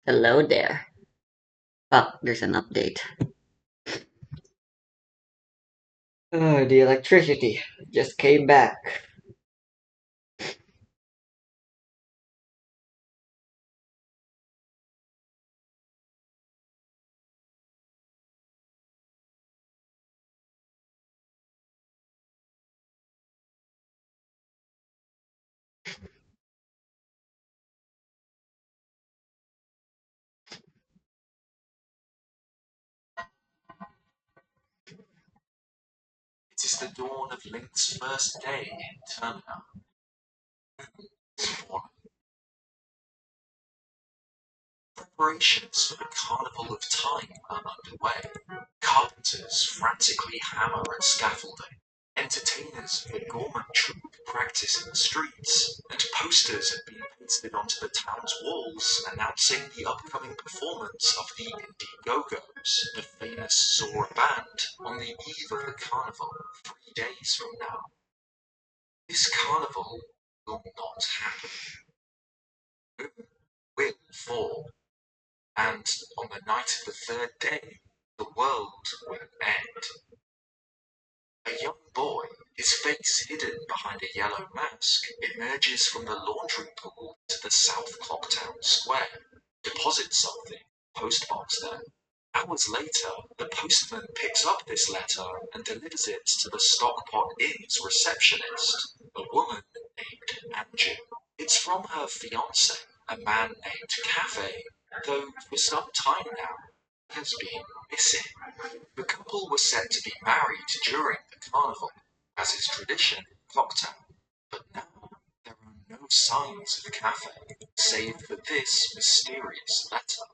Hello there. There's an update. The electricity just came back. It is the dawn of Link's first day in Terminal. Preparations for the Carnival of Time are underway. Carpenters frantically hammer at scaffolding. Entertainers of the gourmet troupe practice in the streets, and posters have been pasted onto the town's walls announcing the upcoming performance of the Indie-Go-Go's, the famous Zora band, on the eve of the carnival 3 days from now. This carnival will not happen. Moon will fall, and on the night of the third day, the world will end. A young boy, his face hidden behind a yellow mask, emerges from the laundry pool to the South Clocktown Square, deposits something, postbox there. Hours later, the postman picks up this letter and delivers it to the Stockpot Inn's receptionist, a woman named Angie. It's from her fiancé, a man named Cafe, though for some time now has been missing. The couple were set to be married during the carnival, as is tradition in Clocktown, but now there are no signs of Cafe, save for this mysterious letter.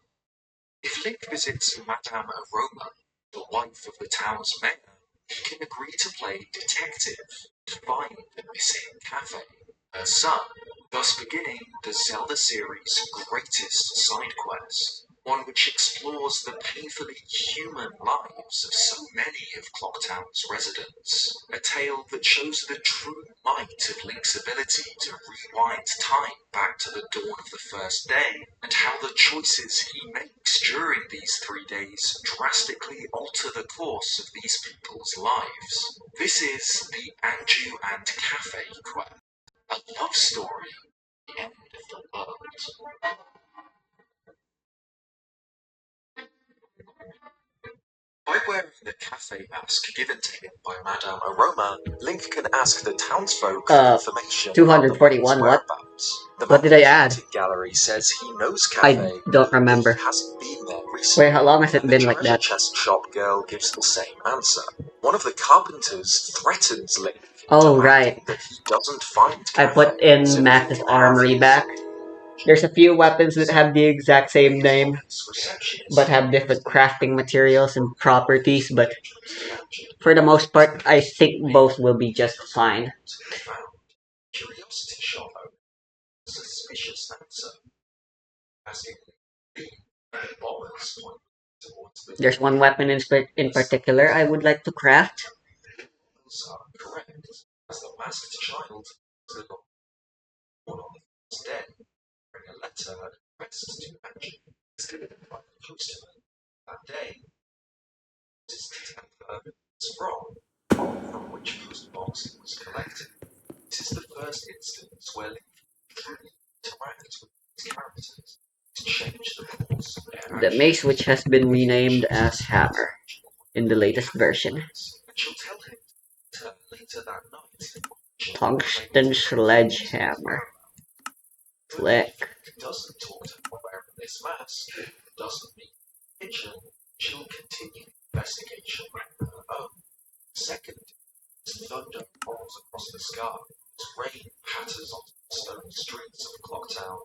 If Link visits Madame Aroma, the wife of the town's mayor, he can agree to play detective to find the missing Cafe, her son, thus beginning the Zelda series' greatest side quest, one which explores the painfully human lives of so many of Clocktown's residents, a tale that shows the true might of Link's ability to rewind time back to the dawn of the first day, and how the choices he makes during these 3 days drastically alter the course of these people's lives. This is the Anju and Cafe quest, a love story, the end of the world. By wearing the cafe mask given to him by Madame Aroma, Link can ask the townsfolk for information about the woman's 241 what? whereabouts. The What did I add? painting gallery says he knows I Cafe, don't but he remember. hasn't been there recently. Wait, how long has it And been the like treasure that? chest shop girl gives the same answer. One of the carpenters threatens Link, Oh, demanding right. that he doesn't find I Cafe, put in so he Max's can have armory his back. There's a few weapons that have the exact same name, but have different crafting materials and properties, but for the most part, I think both will be just fine. Curiosity shop owner, suspicious answer, asking bombers towards the There's one weapon in particular I would like to craft. are correct, as the masked child stood on one on the first day, bring a letter addressed to Angie, delivered by the postman that day. This temper is from which postbox it was collected. This is the first instance where Link truly interacts with these characters to change the course of their The actions. mace which has been renamed as Hammer in the latest version. And she'll tell him later that night. Tungsten Sledgehammer. Click. Doesn't talk to her wearing this mask, doesn't meet the kitchen, she'll continue the investigation on her own. Second, as thunder falls across the sky, as rain patters onto the stone streets of Clocktown,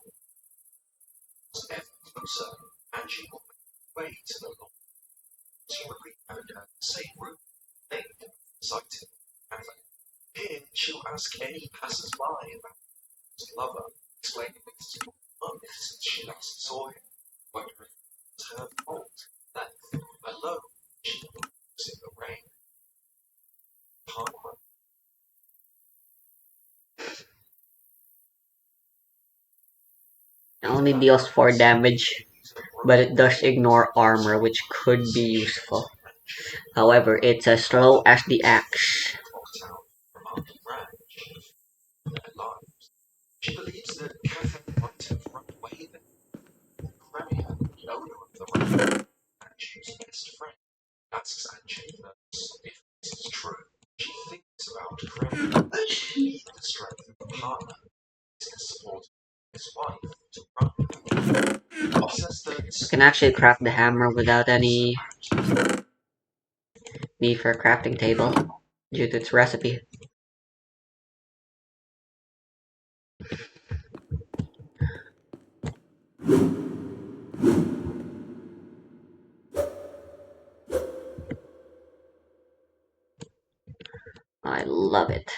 ever closer, Angie will make her way to the long secretly found her the same room, named Sighted Cafe. Here, she'll ask any passers-by about his lover, explaining it's 2 months since she last saw him, wondering if it was her fault, left alone, she was in the rain. Parker. Only deals 4 damage. but it does ignore armor, which could be useful. However, it's as slow as the axe. She believes that Catherine might have run away then. Premier, the owner of the ranch, Andrew's best friend. That's Andrew knows if this is true. She thinks about Premier, the strength of a partner, business support his wife to run. She says You that can actually craft the hammer without any need for a crafting table due to its recipe. I love it.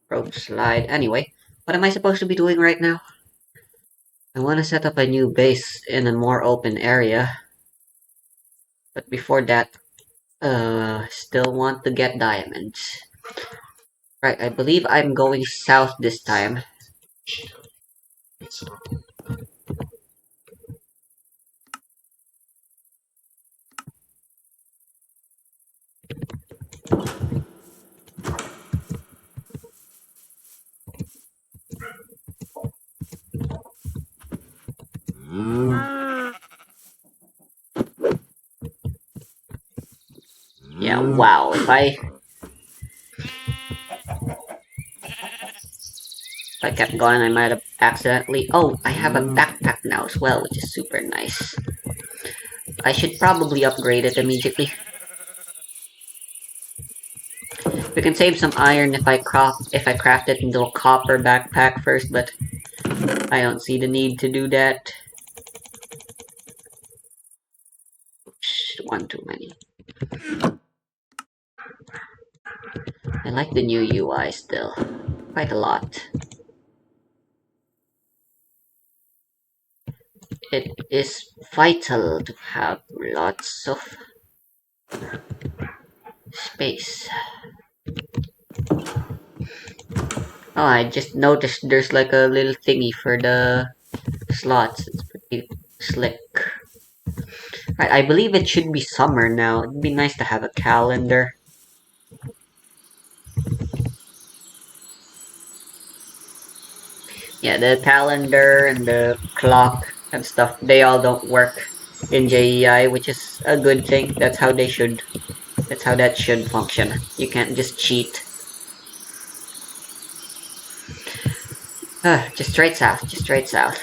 Rope slide. Anyway, what am I supposed to be doing right now? I want to set up a new base in a more open area. But before that, still want to get diamonds. Right, I believe I'm going south this time. Yeah, wow, if I kept going, I might have accidentally... Oh, I have a backpack now as well, which is super nice. I should probably upgrade it immediately. We can save some iron if I craft it into a copper backpack first, but I don't see the need to do that. Oops, one too many. I like the new UI still. Quite a lot. It is vital to have lots of space. Oh, I just noticed there's like a little thingy for the slots. It's pretty slick. Right, I believe it should be summer now. It'd be nice to have a calendar. Yeah, the calendar and the clock and stuff, they all don't work in JEI, which is a good thing. That's how that should function. You can't just cheat. Just straight south, just straight south.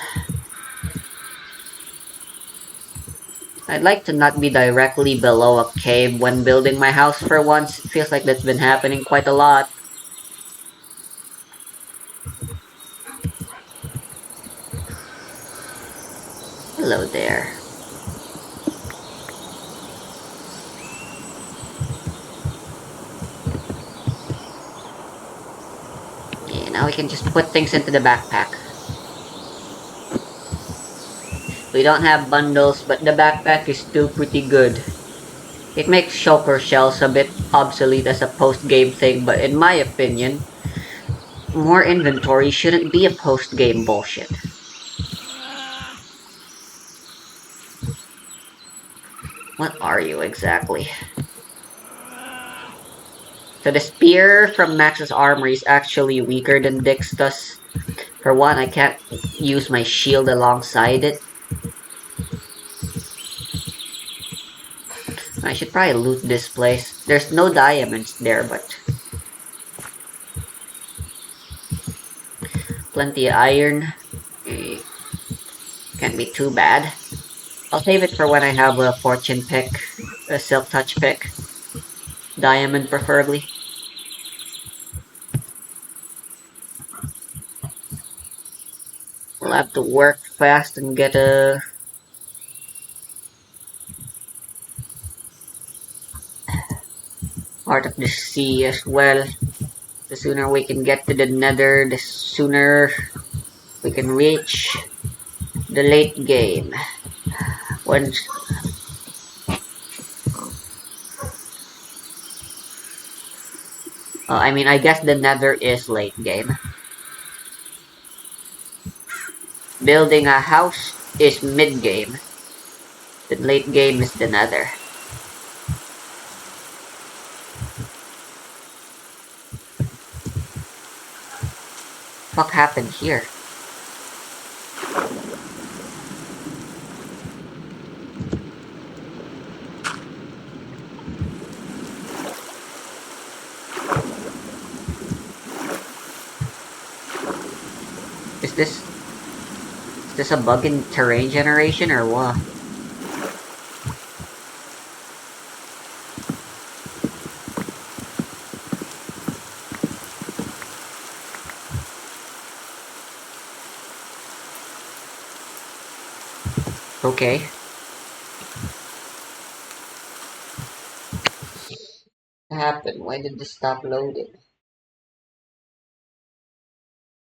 I'd like to not be directly below a cave when building my house for once. It feels like that's been happening quite a lot. Hello there. Yeah, now we can just put things into the backpack. We don't have bundles, but the backpack is still pretty good. It makes shulker shells a bit obsolete as a post-game thing, but in my opinion, more inventory shouldn't be a post-game bullshit. What are you exactly? So the spear from Max's armory is actually weaker than Dick's does. For one, I can't use my shield alongside it. I should probably loot this place. There's no diamonds there, but plenty of iron. Eh, can't be too bad. I'll save it for when I have a fortune pick, a silk touch pick. Diamond preferably. We'll have to work fast and get a Heart of the Sea as well. The sooner we can get to the Nether, the sooner we can reach the late game. Once I mean, I guess the Nether is late game. Building a house is mid-game. The late game is the nether. Fuck happened here? Is this a bug in terrain generation or what? Okay. What happened? Why did this stop loading?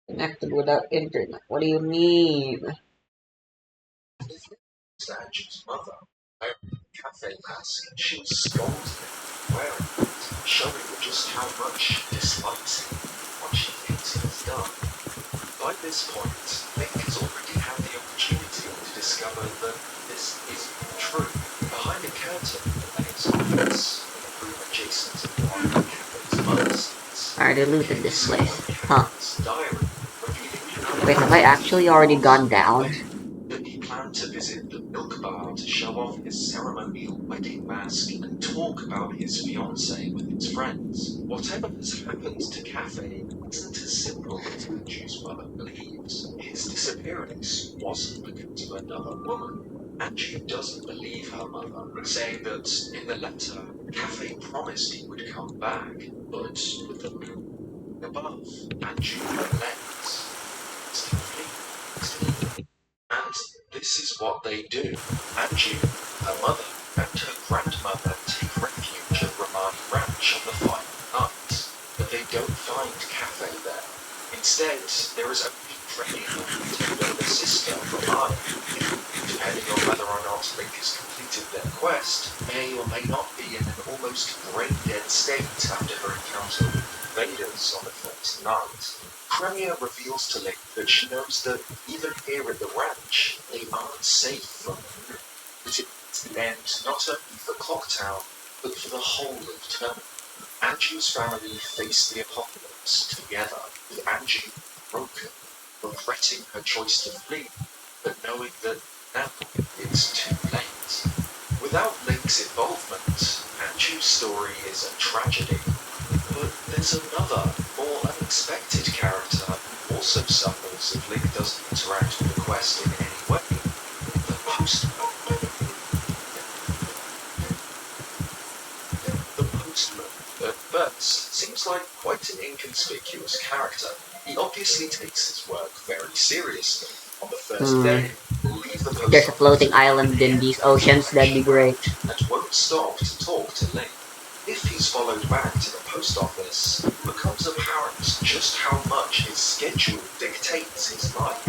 Connected without internet. What do you mean? Andrew's mother, wearing a cafe mask, she scolded him wearing it, showing just how much she dislikes him, what she thinks he has done. By this point, Nick has already had the opportunity to discover that this isn't true. Behind a curtain in his office, in a room adjacent to the one where Cafe's mother sits, I already looted this place. Huh. Cafe's diary, revealing Wait, have I actually already gone down? that he planned to visit the milk bar to show off his ceremonial wedding mask and talk about his fiancée with his friends. Whatever has happened to Cafe isn't as simple as Andrew's mother believes. His disappearance wasn't because of another woman. Andrew doesn't believe her mother, saying that in the letter, Cafe promised he would come back, but with the moon above, Andrew relents. It's complete. And this is what they do. Angie, her mother, and her grandmother take refuge at Romani Ranch on the final night. But they don't find Cafe there. Instead, there is only Premia and her younger sister, Romani, who, depending on whether or not Link has completed their quest, may or may not be in an almost brain-dead state after her encounter with invaders on the first night. Premia reveals to Link that she knows that even here at the ranch, they aren't safe from the moon. That it's the end not only for Clocktown, but for the whole of Turner. Angie's family face the apocalypse together, with Angie broken, regretting her choice to flee, but knowing that now it's too late. Without Link's involvement, Angie's story is a tragedy. But there's another, more unexpected character who also suffers if Link doesn't interact with the quest in any way. The Postman. The Postman, at first, seems like quite an inconspicuous character. He obviously takes his work very seriously. On the first day, he'll leave the post There's a floating office island in these oceans, that'd be great. and won't stop to talk to Link. If he's followed back to the post office, it becomes apparent just how much his schedule dictates his life.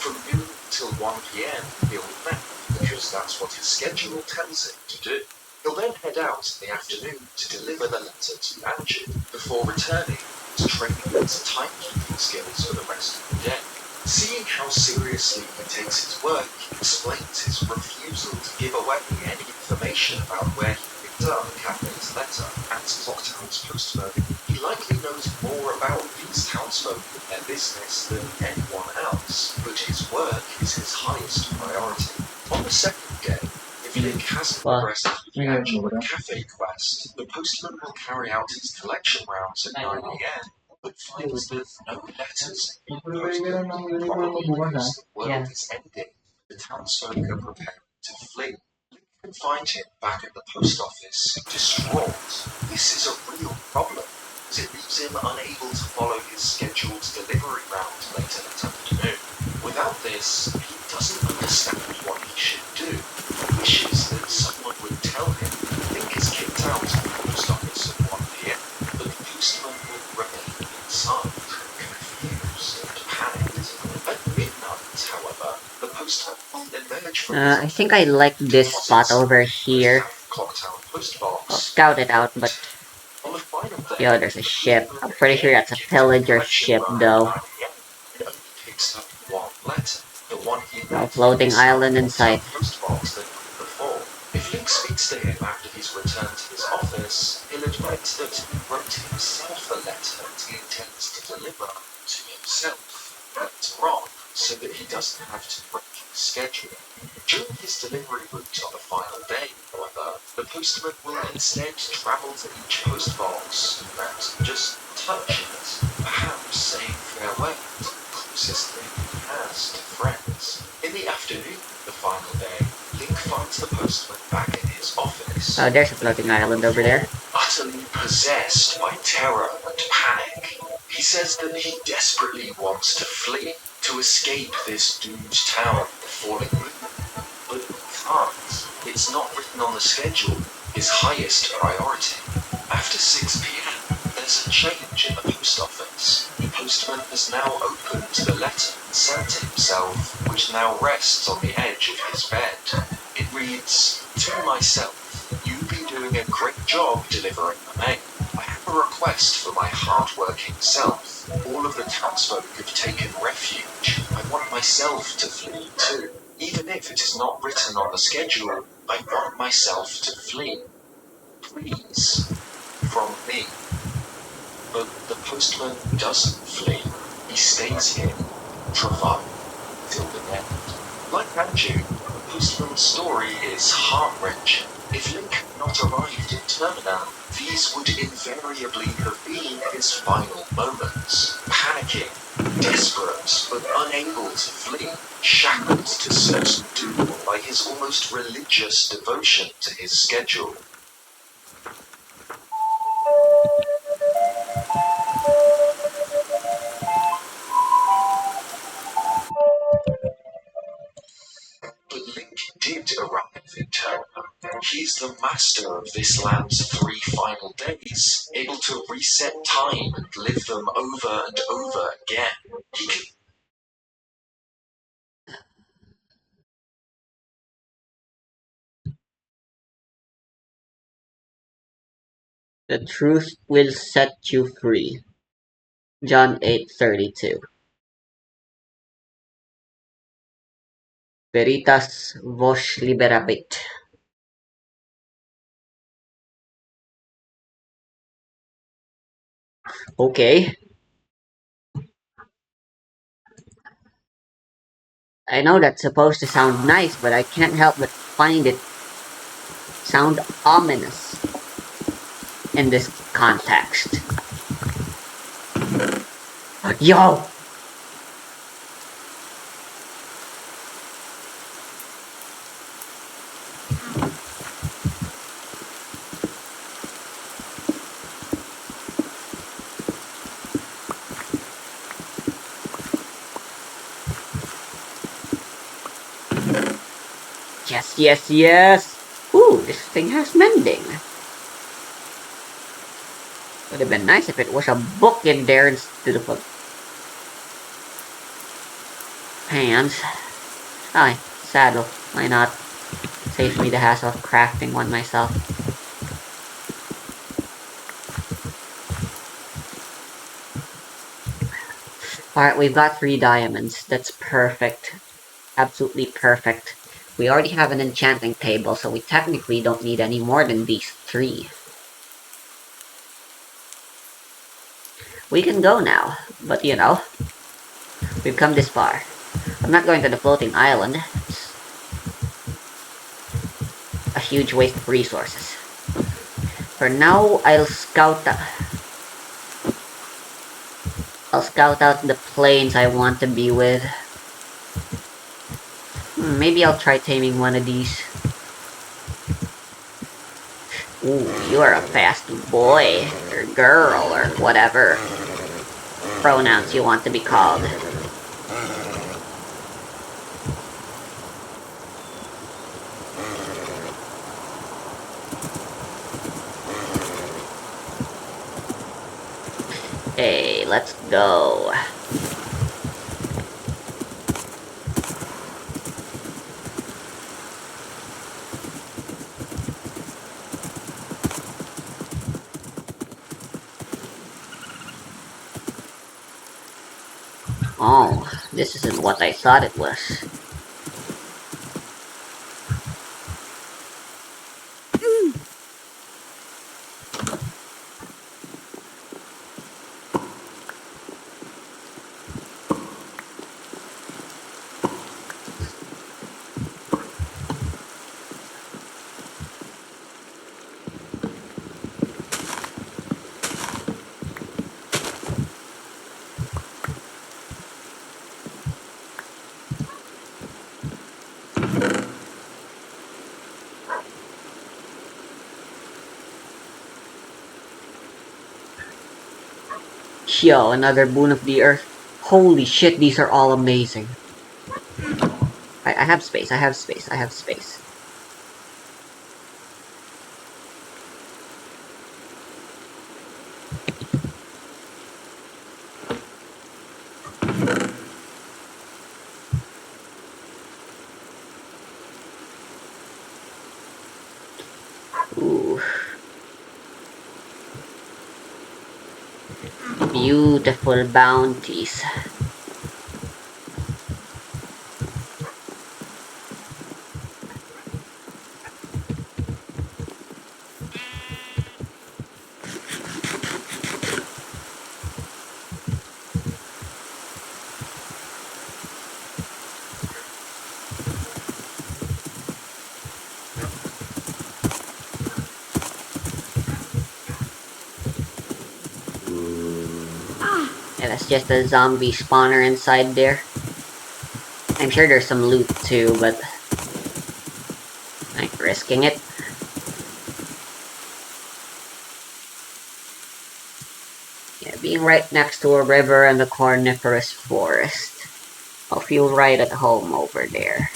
From noon till 1 p.m, he'll nap, because that's what his schedule tells him to do. He'll then head out in the afternoon to deliver the letter to Angie, before returning to training his timekeeping skills for the rest of the day. Seeing how seriously he takes his work explains his refusal to give away any information about where he picked up Cafe's letter. As Clocktown's postman, he likely knows more about these townsfolk and their business than anyone else, but his work is his highest priority. On the second day, if Link hasn't progressed with the Angela Cafe quest, the postman will carry out his collection rounds at 9 a.m. but finds that no letters have been posted, probably because the world is ending. The townsfolk are preparing to flee. Link can find him back at the post office, distraught. This is a real problem, as it leaves him unable to follow his scheduled delivery route later that afternoon. Without this, he doesn't understand what he should do. He wishes that someone would tell him Link is kicked out of the post office at 1 p.m, but the postman will remain inside, confused and panicked. At midnight, however, the postman will emerge from his I think I like this spot over here. Clocktown post I'll box. scout it out, but On the final day, yo, there's a ship. I'm pretty sure that's a pillager ship, though. it only picks up one letter, the one No Red floating is now island in points sight. out postbox than before. If Link speaks to him after his return to his office, he'll admit that he wrote himself a letter he intends to deliver to himself later on, so that he doesn't have to break his schedule. During his delivery route on the final day, however, the postman will instead travel to each postbox and just touch it, perhaps saying farewell to the closest thing he has to friends. In the afternoon of the final day, Link finds the postman back in his office. Oh, there's a floating island over there. Utterly possessed by terror and panic. He says that he desperately wants to flee, to escape this doomed town of the falling moon. But he can't. It's not written on the schedule, his highest priority. After 6 p.m., there's a change in the post office. The postman has now opened the letter sent to himself, which now rests on the edge of his bed. It reads, "To myself, you've been doing a great job delivering the mail. I have a request for my hard-working self. All of the townsfolk have taken refuge. I want myself to flee too. Even if it is not written on the schedule, I want myself to flee. Please, from me." But the postman doesn't flee. He stays here, provided till the end. Like Andrew, the postman's story is heart-wrenching. If Link had not arrived in Termina, these would invariably have been his final moments. Panicking, desperate, but unable to flee, shackled to certain doom by his almost religious devotion to his schedule. But Link did arrive in Termina. He's the master of this land's 3 final days, able to reset time and live them over and over again. He can The truth will set you free. John 8:32. Veritas vos liberabit. Okay. I know that's supposed to sound nice, but I can't help but find it sound ominous in this context. Yo! Yes, yes, yes! Ooh, this thing has mending. Would have been nice if it was a book in there instead of a pants. Oh, saddle. Why not? Saves me the hassle of crafting one myself. Alright, we've got 3 diamonds. That's perfect. Absolutely perfect. We already have an enchanting table, so we technically don't need any more than these 3. We can go now, but you know, we've come this far. I'm not going to the floating island. It's a huge waste of resources. For now, I'll scout out the planes I want to be with. Maybe I'll try taming one of these. Ooh, you are a fast boy, or girl, or whatever pronouns you want to be called. Hey, let's go. Oh, this isn't what I thought it was. Yo, another boon of the earth. Holy shit, these are all amazing. I have space, I have space, I have space. Ooh. Beautiful bounties. Yeah, that's just a zombie spawner inside there. I'm sure there's some loot too, but I ain't risking it. Yeah, being right next to a river and a coniferous forest. I'll feel right at home over there.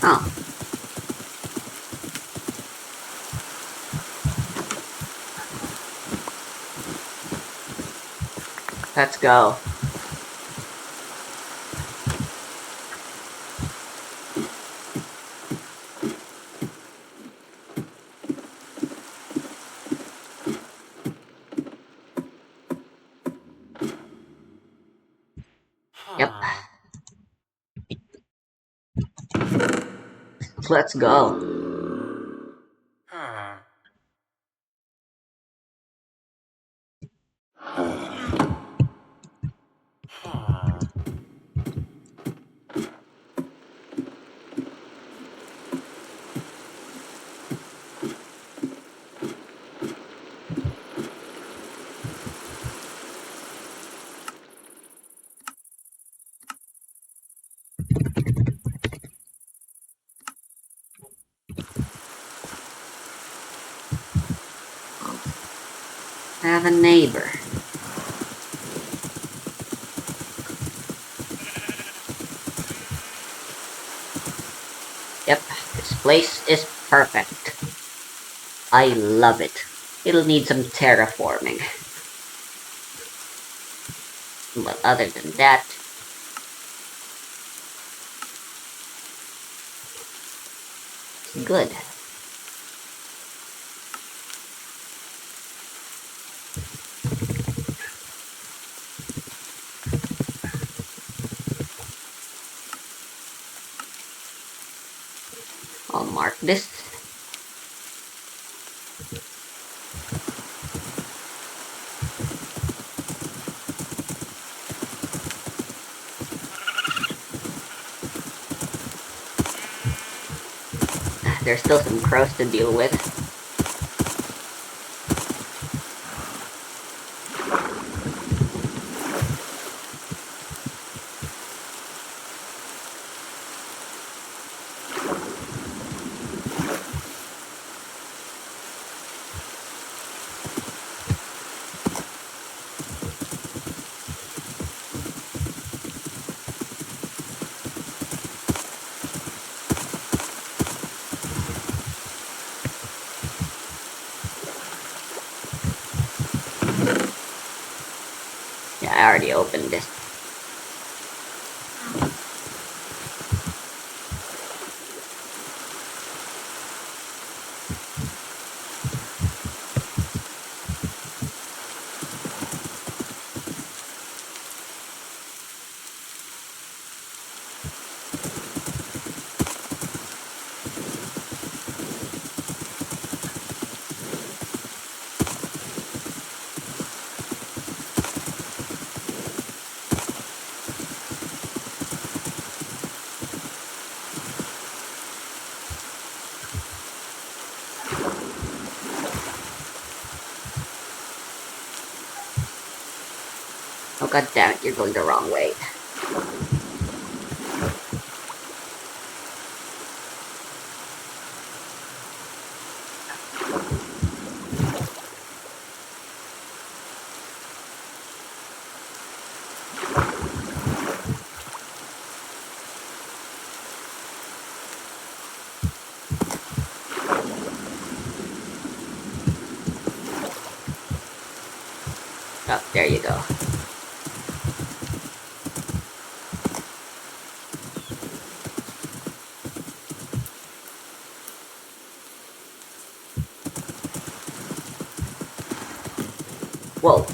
Oh, let's go. Yep, let's go. I have a neighbor. Yep, this place is perfect. I love it. It'll need some terraforming. But other than that, it's good. I'll mark this. There's still some crows to deal with. Yeah, I already opened this. Oh god damn it, you're going the wrong way. Oh, there you go. Whoa.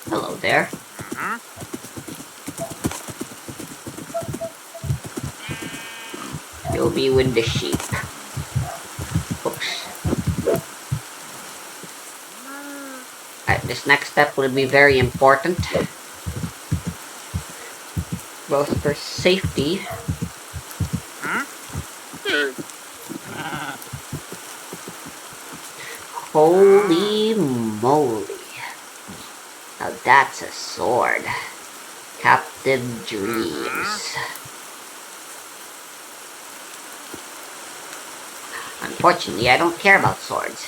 Hello there. You'll be with the sheep. Oops. This next step will be very important, both for safety. Holy moly. Now that's a sword. Captive Dreams. Unfortunately, I don't care about swords.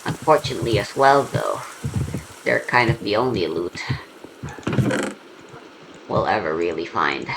Unfortunately as well, though, they're kind of the only loot we'll ever really find.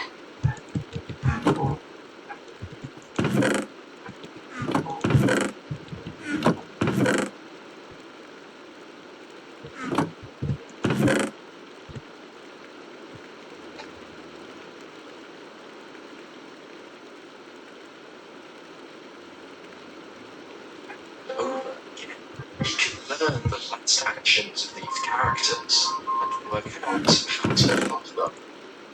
Over again, he can learn the last actions of these characters and work out how to help them.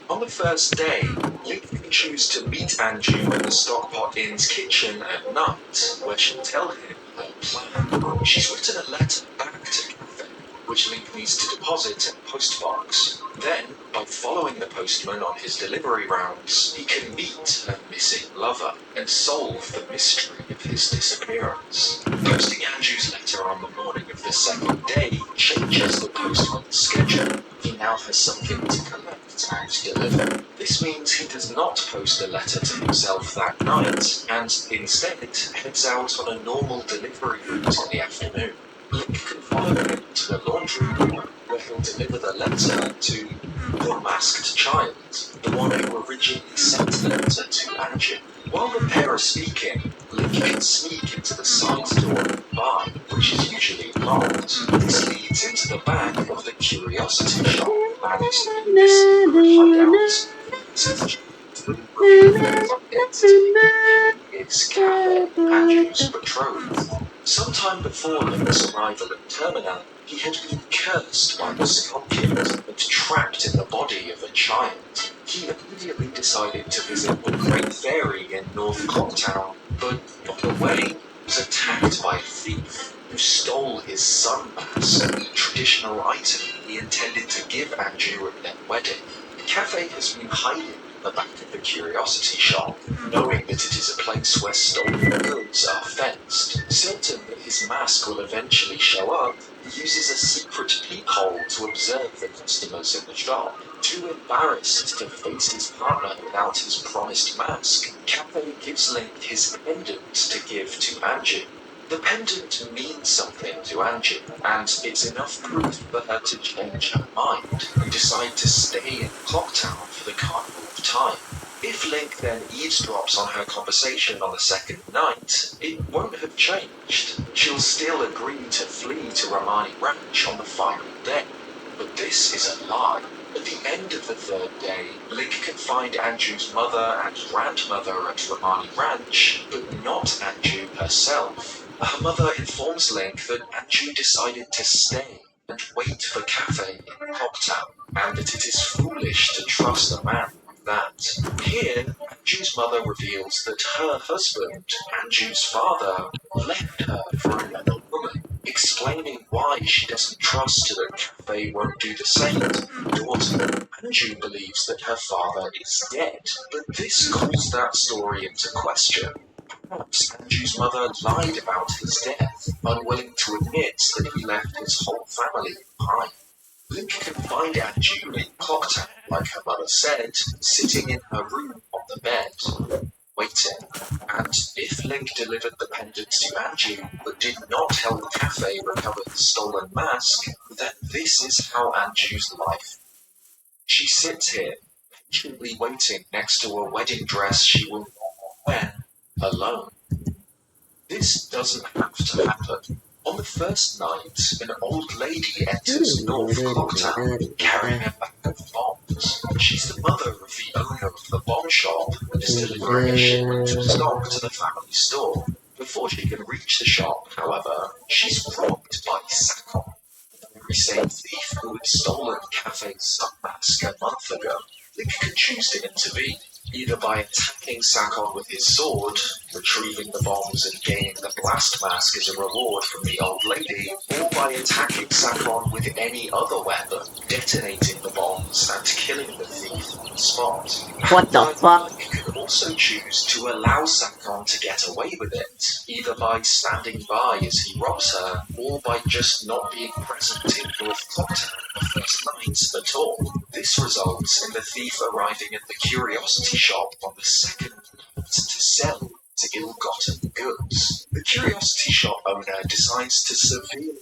On the first day, Link can choose to meet Anju in the Stockpot Inn's kitchen at night, where she'll tell him her plan. She's written a letter back to Cafe, which Link needs to deposit in a postbox. Then, by following the postman on his delivery rounds, he can meet her missing lover and solve the mystery of his disappearance. Posting Anju's letter on the morning of the second day changes the postman's schedule. He now has something to collect and deliver. This means he does not post a letter to himself that night, and instead heads out on a normal delivery route in the afternoon. Link can follow him to a laundry room where he'll deliver the letter to the masked child, the one who originally sent the letter to Anju. While the pair are speaking, Link can sneak into the side door of the bar, which is usually locked. This leads into the back of the curiosity shop, and in this secret hideout, is Cafe, Anju's betrothed. Sometime before Link's arrival at Terminal, he had been cursed by the Scorpion and trapped in the body of a child. He immediately decided to visit the Great Fairy in North Clocktown, but on the way was attacked by a thief who stole his sun mask, the traditional item he intended to give Anju at their wedding. Cafe has been hiding in the back of the curiosity shop, knowing that it is a place where stolen goods are fenced. Certain that his mask will eventually show up, he uses a secret peephole to observe the customers in the shop. Too embarrassed to face his partner without his promised mask, Cafe gives Link his pendant to give to Anju. The pendant means something to Anju, and it's enough proof for her to change her mind and decide to stay in Clocktown for the Carnival of Time. If Link then eavesdrops on her conversation on the second night, it won't have changed. She'll still agree to flee to Romani Ranch on the final day. But this is a lie. At the end of the third day, Link can find Anju's mother and grandmother at Romani Ranch, but not Anju herself. Her mother informs Link that Anju decided to stay and wait for Cafe in Coptown, and that it is foolish to trust a man like that. Here, Anju's mother reveals that her husband, Anju's father, left her for another woman, explaining why she doesn't trust that Cafe won't do the same to her daughter. Anju believes that her father is dead, but this calls that story into question. Perhaps Anju's mother lied about his death, unwilling to admit that he left his whole family behind. Link can find Anju in Clocktown, like her mother said, sitting in her room on the bed, waiting. And if Link delivered the pendants to Anju, but did not help Cafe recover the stolen mask, then this is how Anju's life. She sits here, patiently waiting next to a wedding dress she will not wear, alone. This doesn't have to happen. On the first night, an old lady enters North Clocktown carrying a bag of bombs. She's the mother of the owner of the bomb shop and is delivering a shipment of stock to the family store. Before she can reach the shop, however, she's robbed by Sakon, the very same thief who had stolen Cafe's sun mask a month ago. Link can choose to intervene, either by attacking Sakon with his sword, retrieving the bombs and gaining the blast mask as a reward from the old lady, or by attacking Sakon with any other weapon, detonating the bombs and killing the thief on the spot. What the fuck? Link can also choose to allow Sakon to get away with it, either by standing by as he robs her, or by just not being present in North Clocktown the first night at all. This results in the thief arriving at the curiosity shop on the second night to sell his ill-gotten goods. The curiosity shop owner decides to severely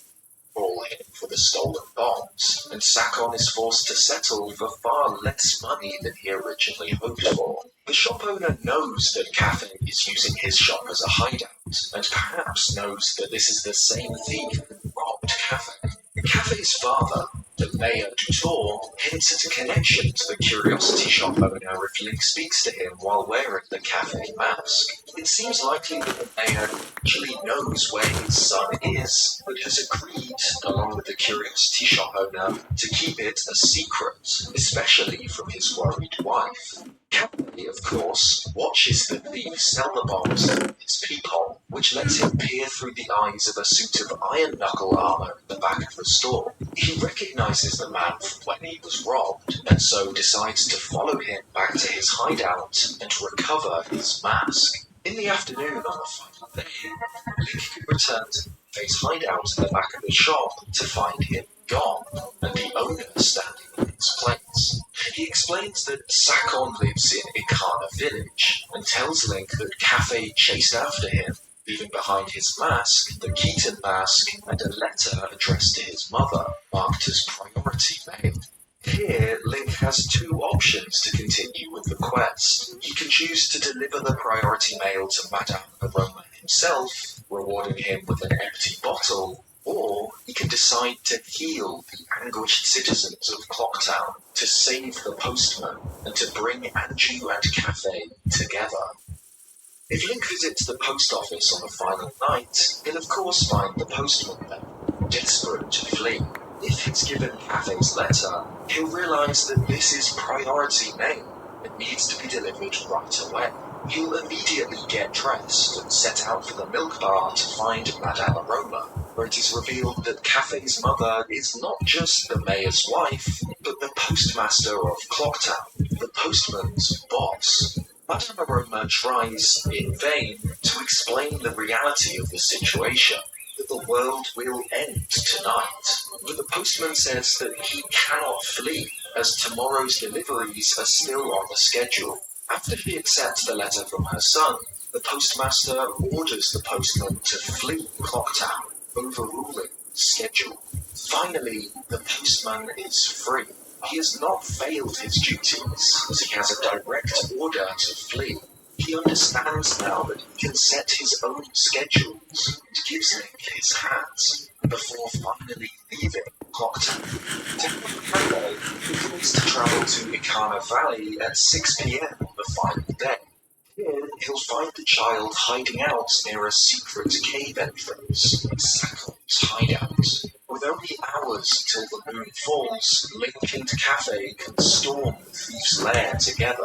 maul him for the stolen bombs, and Sakon is forced to settle for far less money than he originally hoped for. The shop owner knows that Cafe is using his shop as a hideout, and perhaps knows that this is the same thief who robbed Cafe. Cafe's father, the Mayor Dutour, hints at a connection to the curiosity shop owner if Link speaks to him while wearing the Cafe mask. It seems likely that the Mayor actually knows where his son is, but has agreed, along with the curiosity shop owner, to keep it a secret, especially from his worried wife. Cafe, of course, watches the thief sell the bombs through his peephole, which lets him peer through the eyes of a suit of iron knuckle armor at the back of the store. He recognizes the man from when he was robbed, and so decides to follow him back to his hideout and recover his mask. In the afternoon on the final day, Link can return to Cafe's hideout at the back of the shop to find him gone, and the owner standing in his place. He explains that Sakon lives in Ikana village, and tells Link that Cafe chased after him, leaving behind his mask, the Keaton mask, and a letter addressed to his mother, marked as priority mail. Here, Link has two options to continue with the quest. He can choose to deliver the priority mail to Madame Aroma himself, rewarding him with an empty bottle, or he can decide to heal the anguished citizens of Clocktown, to save the postman, and to bring Anju and Cafe together. If Link visits the post office on the final night, he'll of course find the postman there, desperate to flee. If he's given Cafe's letter, he'll realise that this is priority mail and needs to be delivered right away. He'll immediately get dressed and set out for the milk bar to find Madame Aroma, where it is revealed that Cafe's mother is not just the mayor's wife, but the postmaster of Clocktown, the postman's boss. Madame Aroma tries, in vain, to explain the reality of the situation, that the world will end tonight. But the postman says that he cannot flee, as tomorrow's deliveries are still on the schedule. After she accepts the letter from her son, the postmaster orders the postman to flee Clocktown, overruling the schedule. Finally, the postman is free. He has not failed his duties, as he has a direct order to flee. He understands now that he can set his own schedules and gives Link his hat before finally leaving Clocktown. To help Cafe, he commits to travel to Ikana Valley at 6 p.m. the final day. Here, he'll find the child hiding out near a secret cave entrance, Sako's hideout. With only hours till the moon falls, Link and Cafe can storm the thief's lair together,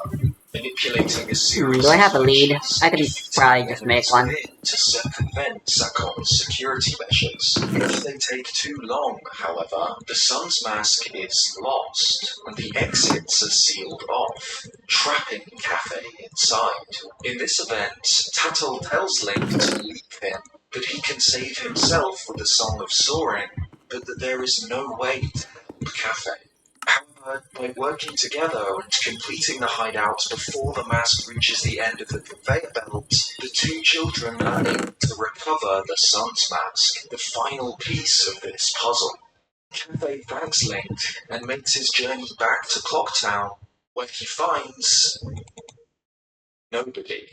manipulating a series Do I of have a lead? switches I and can defeating probably the just make enemies one. within to circumvent Sakon's security measures. If they take too long, however, the sun's mask is lost, and the exits are sealed off, trapping Cafe inside. In this event, Tattle tells Link to leave him, that he can save himself with the Song of Soaring, but that there is no way to help Cafe. However, by working together and completing the hideout before the mask reaches the end of the conveyor belt, the two children are able to recover the sun's mask, the final piece of this puzzle. Cafe thanks Link and makes his journey back to Clocktown, where he finds nobody.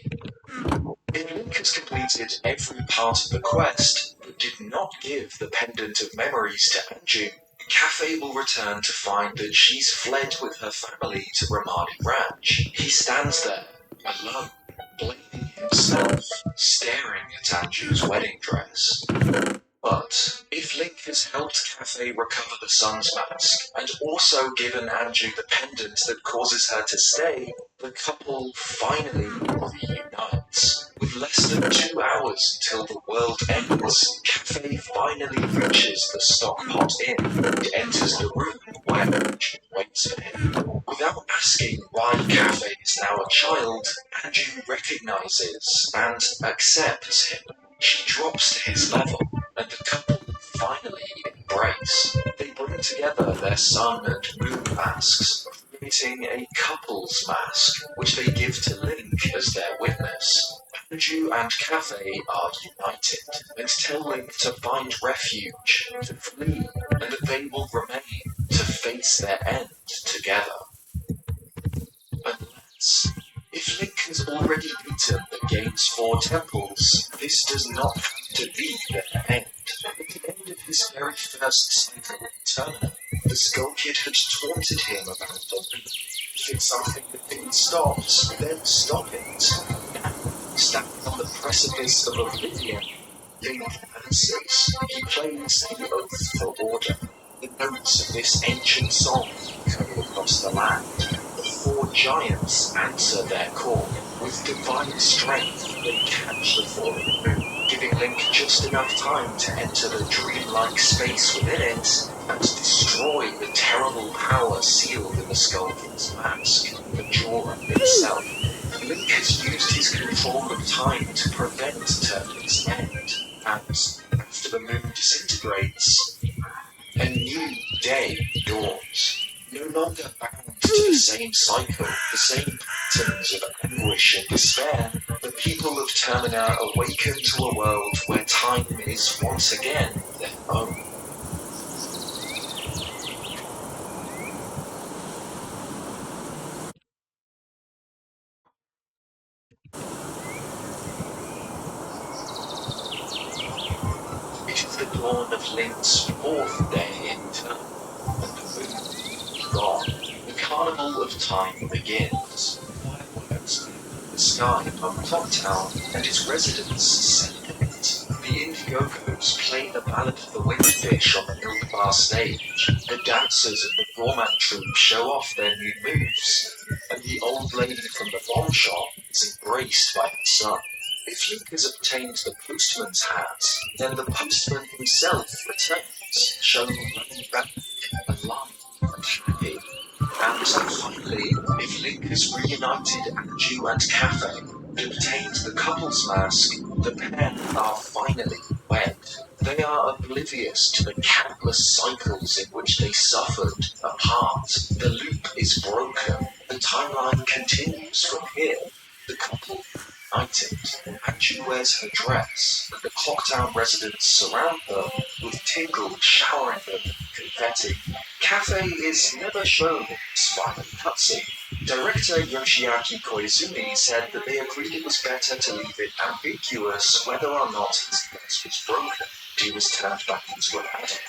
If Link has completed every part of the quest, but did not give the pendant of memories to Anju, Cafe will return to find that she's fled with her family to Ramadi Ranch. He stands there, alone, blaming himself, staring at Anju's wedding dress. But if Link has helped Cafe recover the sun's mask, and also given Anju the pendant that causes her to stay, the couple finally reunites. With less than 2 hours until the world ends, Cafe finally reaches the Stockpot Inn and enters the room where Anju waits for him. Without asking why Cafe is now a child, Anju recognizes and accepts him. She drops to his level, and the couple finally embrace. They bring together their sun and moon masks, creating a couple's mask, which they give to Link as their witness. Anju and Cafe are united, and tell Link to find refuge, to flee, and that they will remain to face their end together. Unless, if Link has already beaten the game's 4 temples, this does not have to be their end. At the end of his very first cycle in Termina, the Skull Kid had taunted him about the loop. If it's something that can be stopped, then stop it. Now, standing on the precipice of oblivion, Link answers. He plays the oath for order. The notes of this ancient song echo across the land. The 4 giants answer their call. With divine strength, they catch the falling moon, giving Link just enough time to enter the dreamlike space within it and destroy the terrible power sealed in the Skull Kid's mask, the Jorah itself. Link has used his control of time to prevent Termina's end, and after the moon disintegrates, a new day dawns. No longer bound to the same cycle, the same patterns of anguish and despair, the people of Termina awaken to a world where time is once again their own. It is the dawn of Link's 4th day in Termina, and the moon is gone. The carnival of time begins. Fireworks in the sky above Clocktown and its residents celebrate. The Indiogos play the Ballad of the Windfish on the Milk Bar stage. The dancers of the Gourmand troupe show off their new moves, and the old lady from the bomb shop is embraced by her son. If Link has obtained the postman's hat, then the postman himself returns, shown running back, alive and happy. And finally, if Link has reunited Anju and Cafe and obtained the couple's mask, the pair are finally wed. They are oblivious to the countless cycles in which they suffered apart. The loop is broken. The timeline continues from here. The couple united. Anju wears her dress, and the Clocktown residents surround her with Tingle showering them with confetti. Cafe is never shown in this final cutscene. Director Yoshiaki Koizumi said that they agreed it was better to leave it ambiguous whether or not his glass was broken. He was turned back into an adult.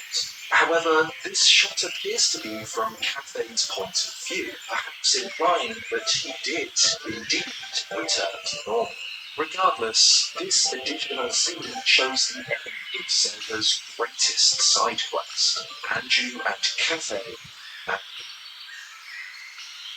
However, this shot appears to be from Cafe's point of view, perhaps implying that he did indeed return to normal. Regardless, this additional scene shows the end of Zelda's greatest side quest, Anju and Cafe.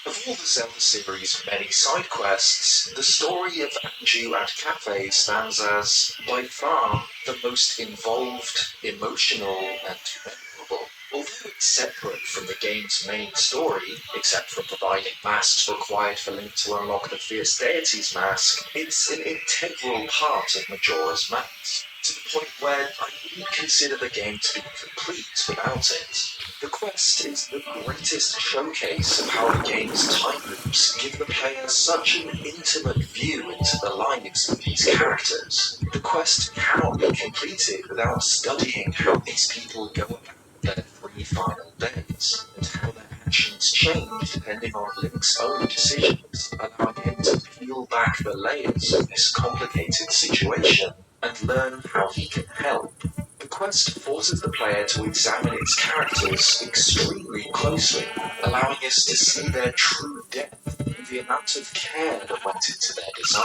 Of all the Zelda series' many side quests, the story of Anju and Cafe stands as, by far, the most involved, emotional, and memorable. Although it's separate from the game's main story, except for providing masks required for Link to unlock the Fierce Deity's mask, it's an integral part of Majora's Mask, to the point where I wouldn't consider the game to be complete without it. The quest is the greatest showcase of how the game's time loops give the player such an intimate view into the lives of these characters. The quest cannot be completed without studying how these people go about their 3 final days, and how their actions change depending on Link's own decisions, allowing him to peel back the layers of this complicated situation and learn how he can help. The quest forces the player to examine its characters extremely closely, allowing us to see their true depth and the amount of care that went into their design.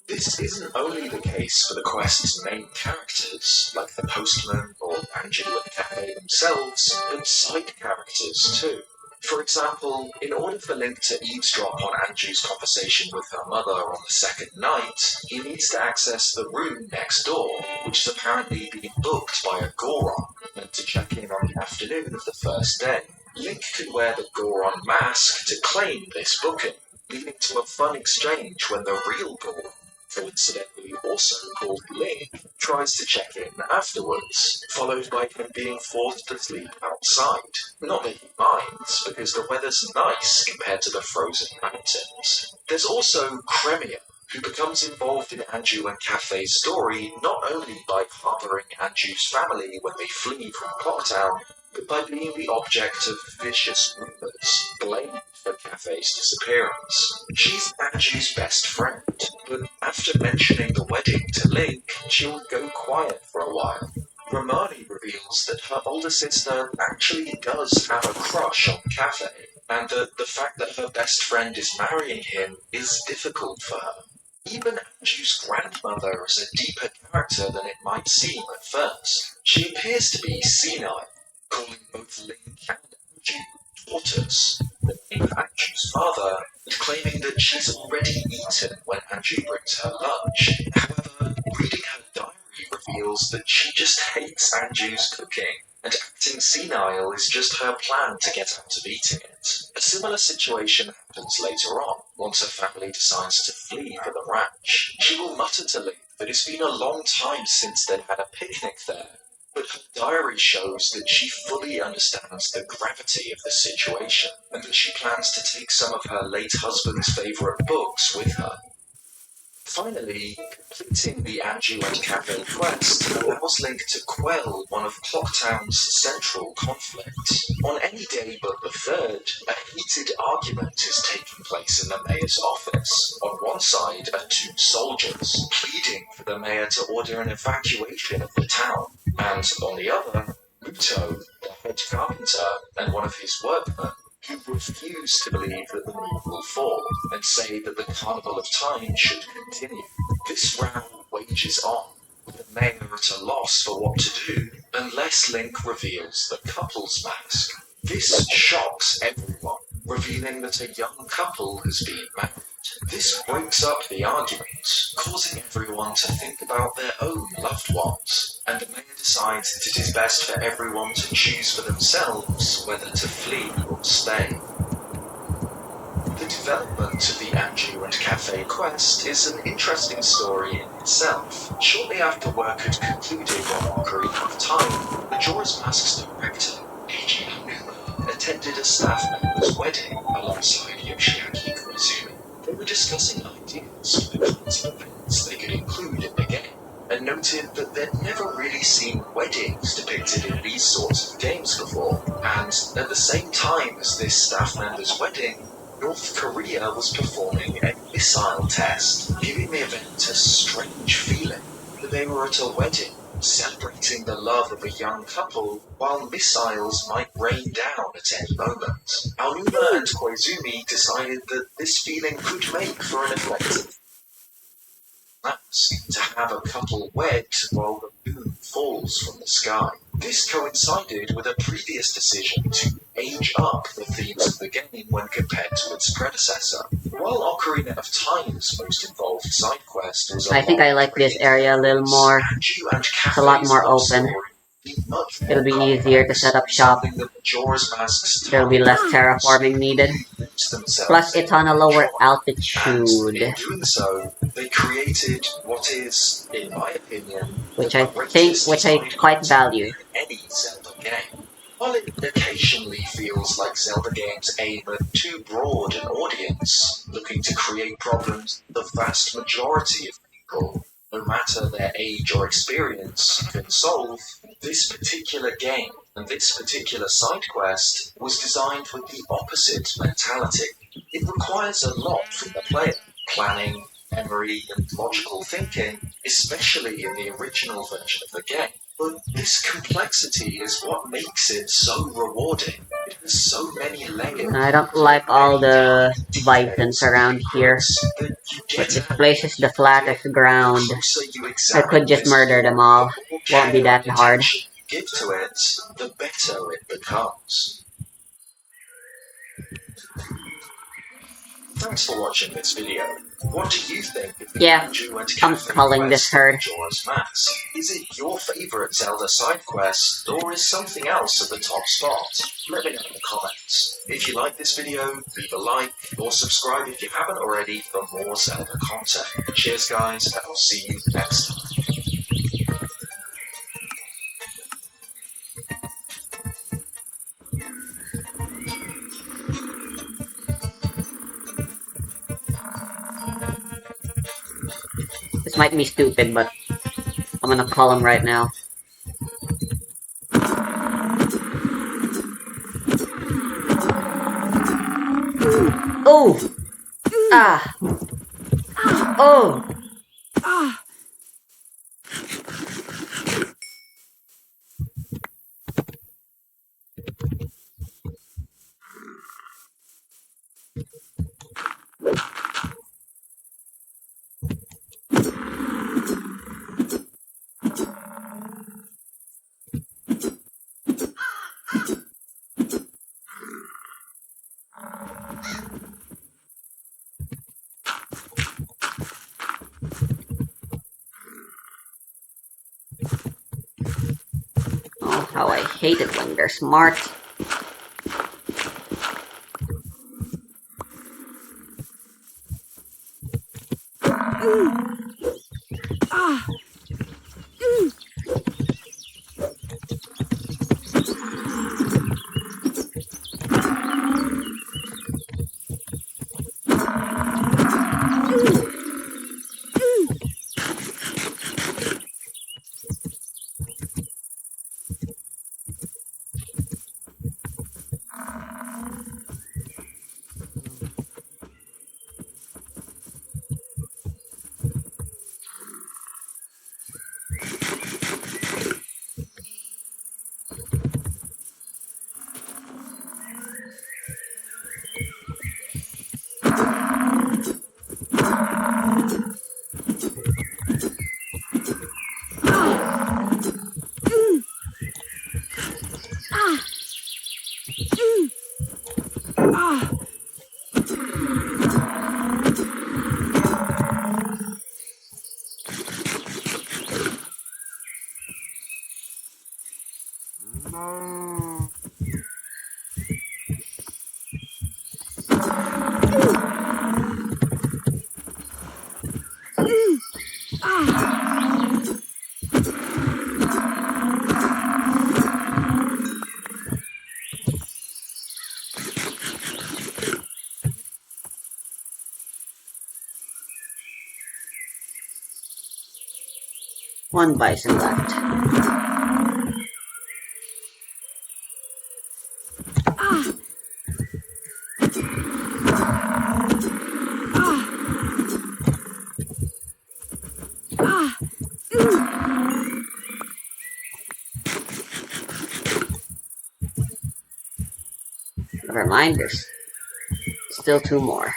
This isn't only the case for the quest's main characters, like the postman or Anju and Cafe themselves, but side characters too. For example, in order for Link to eavesdrop on Anju's conversation with her mother on the second night, he needs to access the room next door, which is apparently being booked by a Goron, and to check in on the afternoon of the first day. Link can wear the Goron mask to claim this booking, leading to a fun exchange when the real Goron, coincidentally also called Link, tries to check in afterwards, followed by him being forced to sleep outside. Not that he minds, because the weather's nice compared to the frozen mountains. There's also Cremia, who becomes involved in Anju and Cafe's story not only by harboring Anju's family when they flee from Clocktown, but by being the object of vicious rumors, blamed for Cafe's disappearance. She's Anju's best friend, but after mentioning the wedding to Link, she'll go quiet for a while. Romani reveals that her older sister actually does have a crush on Cafe, and that the fact that her best friend is marrying him is difficult for her. Even Anju's grandmother is a deeper character than it might seem at first. She appears to be senile, calling both Link and Anju tortoise, the name of Anju's father, and claiming that she's already eaten when Anju brings her lunch. However, reading her diary reveals that she just hates Anju's cooking, and acting senile is just her plan to get out of eating it. A similar situation happens later on, once her family decides to flee for the ranch. She will mutter to Link that it's been a long time since they'd had a picnic there, but her diary shows that she fully understands the gravity of the situation, and that she plans to take some of her late husband's favourite books with her. Finally, completing the Anju and Cafe quest allows Link to quell one of Clocktown's central conflicts. On any day but the third, a heated argument is taking place in the mayor's office. On one side are 2 soldiers, pleading for the mayor to order an evacuation of the town, and on the other, Muto, the head carpenter, and one of his workmen, who refuse to believe that the moon will fall, and say that the Carnival of Time should continue. This row wages on, with the mayor at a loss for what to do, unless Link reveals the couple's mask. This shocks everyone, revealing that a young couple has been married. This breaks up the argument, causing everyone to think about their own loved ones, and the mayor decides that it is best for everyone to choose for themselves whether to flee or stay. The development of the Anju and Cafe quest is an interesting story in itself. Shortly after work had concluded on Ocarina of Time, Majora's Mask's director, Eiji Aonuma, attended a staff member's wedding alongside Yoshiaki Koizumi. They were discussing ideas for the kinds of events they could include in the game. and noted that they'd never really seen weddings depicted in these sorts of games before. And at the same time as this staff member's wedding, North Korea was performing a missile test, giving the event a strange feeling that they were at a wedding, celebrating the love of a young couple, while missiles might rain down at any moment. Aonuma and Koizumi decided that this feeling could make for an effective to have a couple wed while the moon falls from the sky. This coincided with a previous decision to age up the themes of the game when compared to its predecessor. While Ocarina of Time's most involved side quest was I think I like this area a little more. It's a lot more open. It'll be easier to set up shop. There'll be less terraforming needed. Plus, it's on a lower altitude. In doing so, they created what is, in my opinion, which I quite value. Any Zelda game. While it occasionally feels like Zelda games aim at too broad an audience, looking to create problems the vast majority of people, no matter their age or experience, can solve, this particular game and this particular side quest was designed with the opposite mentality. It requires a lot from the player, planning, memory, and logical thinking, especially in the original version of the game. But this complexity is what makes it so rewarding. It has so many layers. I don't like all the bisons around here, but this place is the flattest ground. I could just murder them all. Won't be that hard. Give to it, the better it becomes. Thanks for watching this video. What do you think of the Banjo and I'm calling this herd. Majora's Mask? Is it your favourite Zelda side quest, or is something else at the top spot? Let me know in the comments. If you like this video, leave a like, or subscribe if you haven't already for more Zelda content. Cheers guys, and I'll see you next time. This might be stupid, but I'm gonna call him right now. Oh! Ah! Oh! Oh, how I hate it when they're smart. One bison left. Never mind, there's still two more.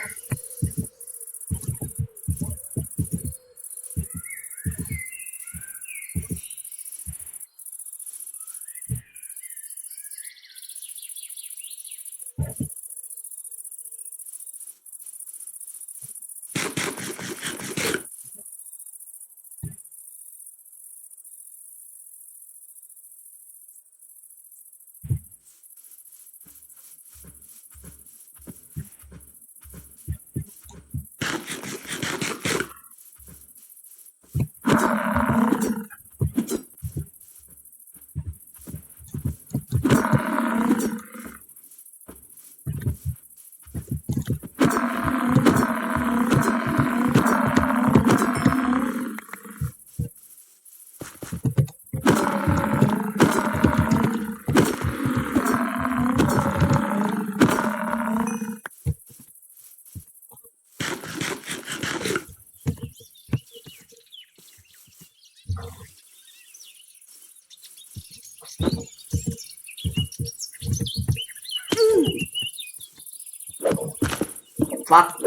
Fuck.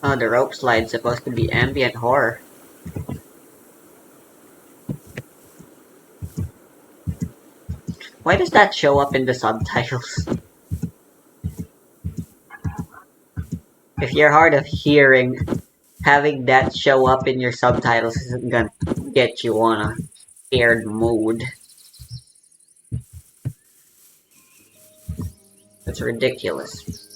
Oh, the rope slide's supposed to be ambient horror. Why does that show up in the subtitles? If you're hard of hearing, having that show up in your subtitles isn't gonna get you on a scared mood. It's ridiculous.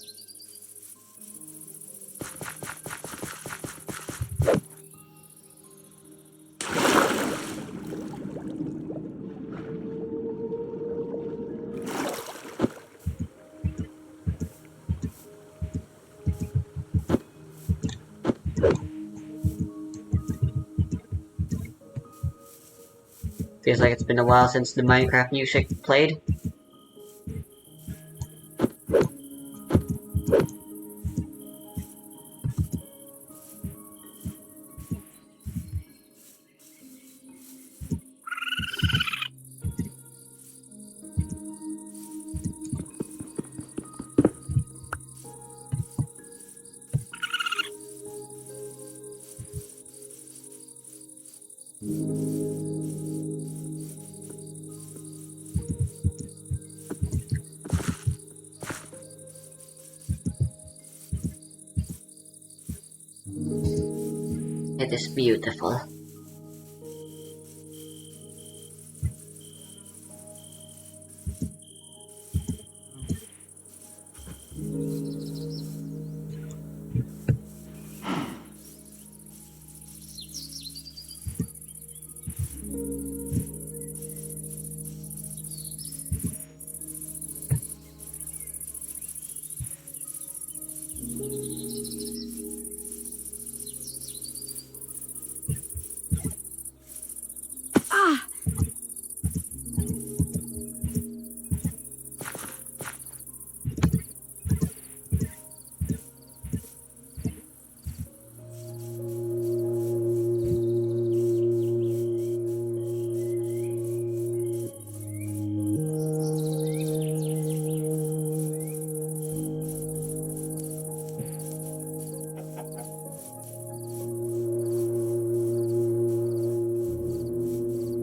Feels like it's been a while since the Minecraft music played. It is beautiful.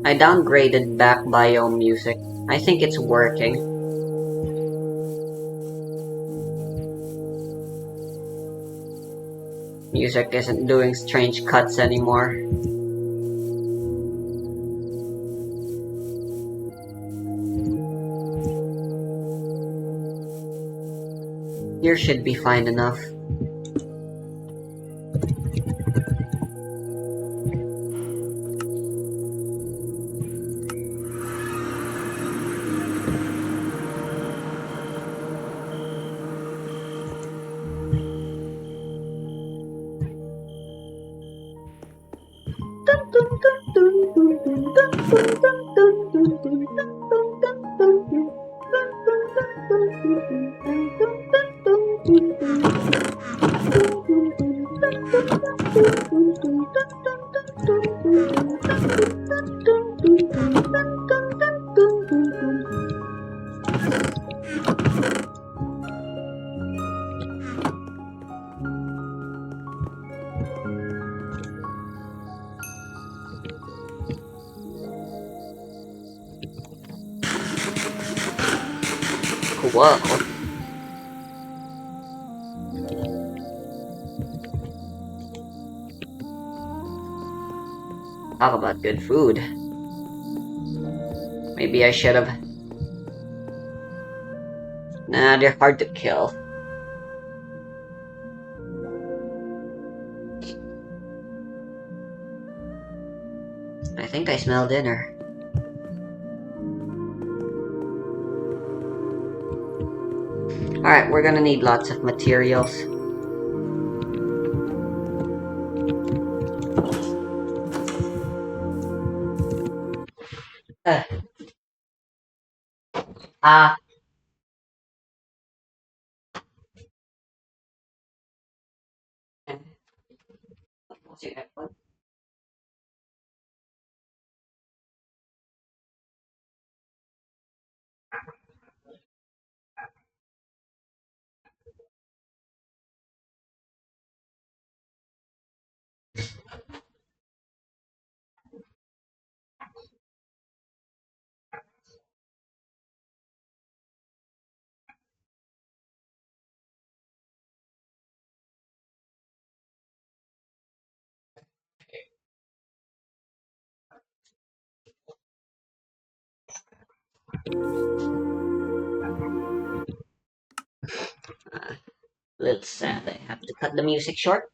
I downgraded back biome music. I think it's working. Music isn't doing strange cuts anymore. Here should be fine enough. Whoa. Talk about good food. Maybe I should have. Nah, they're hard to kill. I think I smell dinner. Alright, we're gonna need lots of materials. Uh, ah. Little sad I have to cut the music short.